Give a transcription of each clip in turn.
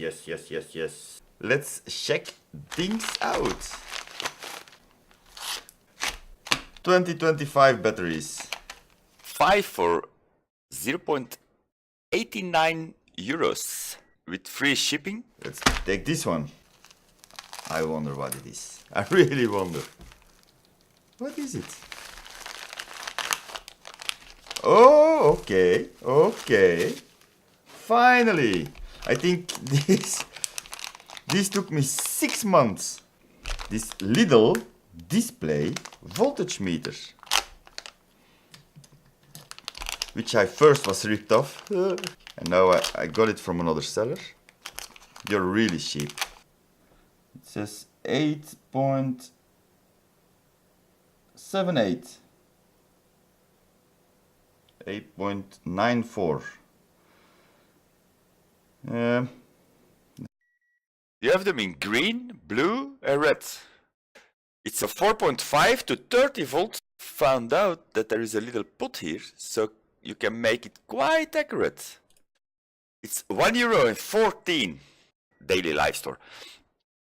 yes. Let's check things out. 2025 batteries. 5 for 0.89 euros with free shipping. Let's take this one. I wonder what it is. I really wonder. What is it? Oh, okay. Finally. I think this took me 6 months. This little display voltage meter, which I first was ripped off, and now I got it from another seller. You're really cheap. It says 8.78, 8.94. You have them in green, blue, and red. It's a 4.5 to 30 volts. Found out that there is a little put here, so you can make it quite accurate. It's €1.14, daily live store.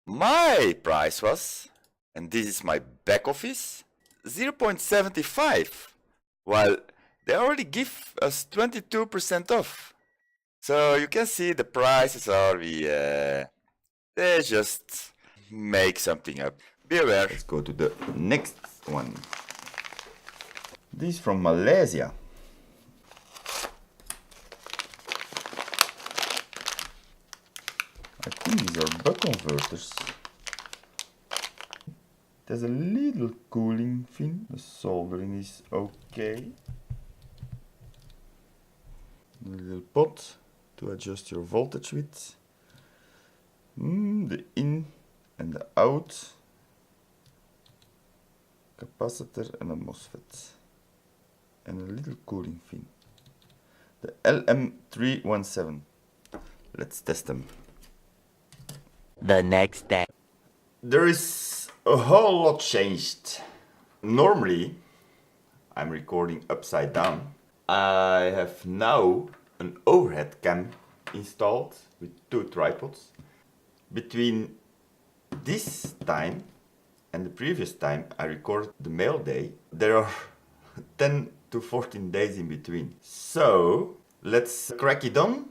My price was, and this is my back office, 0.75, while they already give us 22% off. So you can see the prices are, they just make something up. Be aware. Let's go to the next one. This is from Malaysia. I think these are buck converters. There's a little cooling fin. The soldering is okay. A little pot to adjust your voltage with. The in and the out. Capacitor and a MOSFET. And a little cooling fin. The LM317. Let's test them. The next day. There is a whole lot changed. Normally, I'm recording upside down. I have now an overhead cam installed with 2 tripods. Between this time and the previous time I recorded the mail day, there are 10 to 14 days in between. So let's crack it on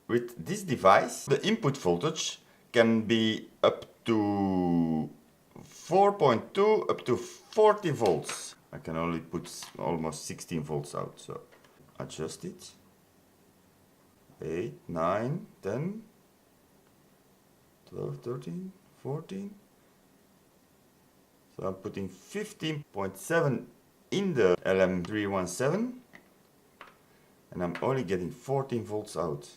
with this device. The input voltage can be up to 4.2 up to 40 volts. I can only put almost 16 volts out, so adjust it. 8, 9, 10, 12, 13, 14. So I'm putting 15.7 in the LM317 and I'm only getting 14 volts out.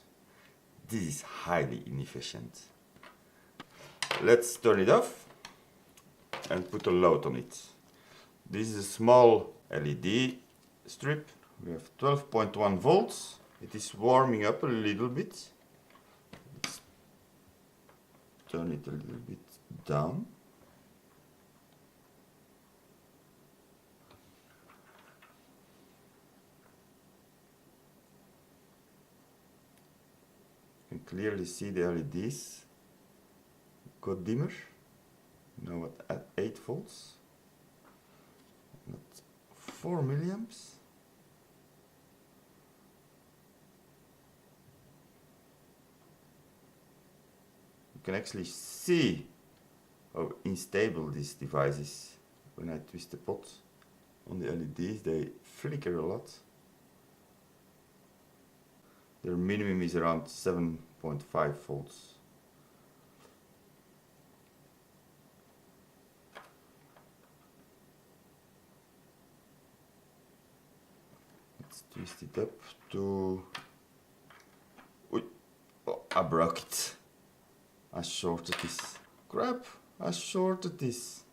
This is highly inefficient. Let's turn it off and put a load on it. This is a small LED strip. We have 12.1 volts. It is warming up a little bit. Let's turn it a little bit down. You can clearly see the LEDs. Go dimmer. Now at 8 volts. Not 4 milliamps. You can actually see how unstable this device is. When I twist the pot on the LEDs, they flicker a lot. Their minimum is around 7.5 volts. Let's twist it up to... Oh, I broke it. I shorted this. Crap, I shorted this.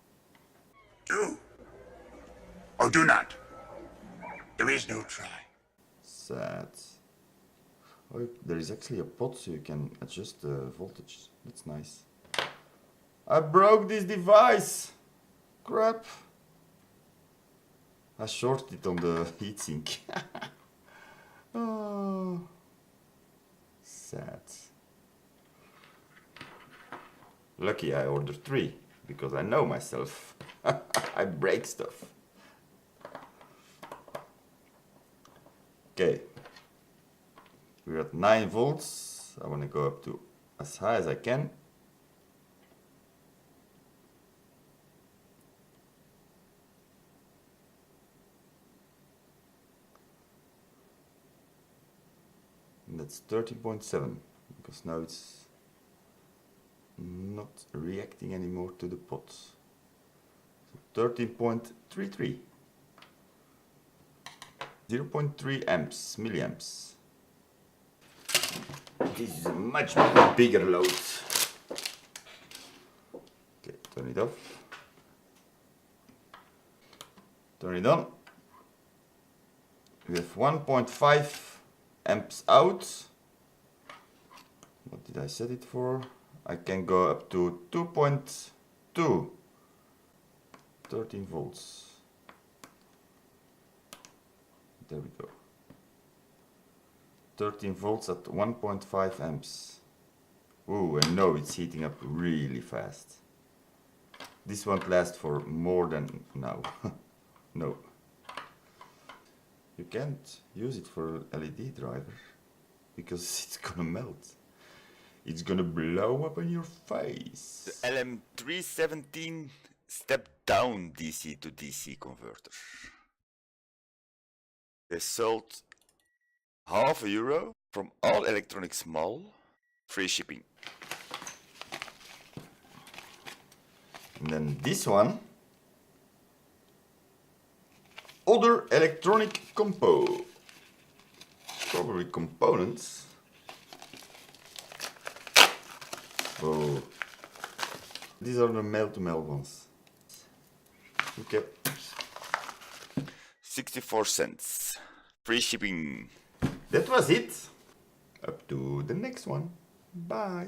Do or do not. There is no try. Sad. Oh, there is actually a pot so you can adjust the voltage. That's nice. I broke this device. Crap. I shorted it on the heatsink. Oh, sad. Lucky I ordered 3, because I know myself. I break stuff. Okay. We're at 9 volts. I want to go up to as high as I can. And that's 13.7, because now it's not reacting anymore to the pot. So 13.33. 0.3 amps, milliamps. This is a much bigger load. Okay, turn it off. Turn it on. We have 1.5 amps out. What did I set it for? I can go up to 2.2. 13 volts. There we go. 13 volts at 1.5 amps. Ooh, and no, it's heating up really fast. This won't last for more than now. No. You can't use it for an LED driver because it's gonna melt. It's gonna blow up in your face. The LM317 step down DC to DC converter. They sold €0.5 from All Electronics Mall, free shipping. And then this one, other electronic compo, probably components. Oh, these are the mail-to-mail ones. Okay, 64 cents, free shipping. That was it. Up to the next one. Bye.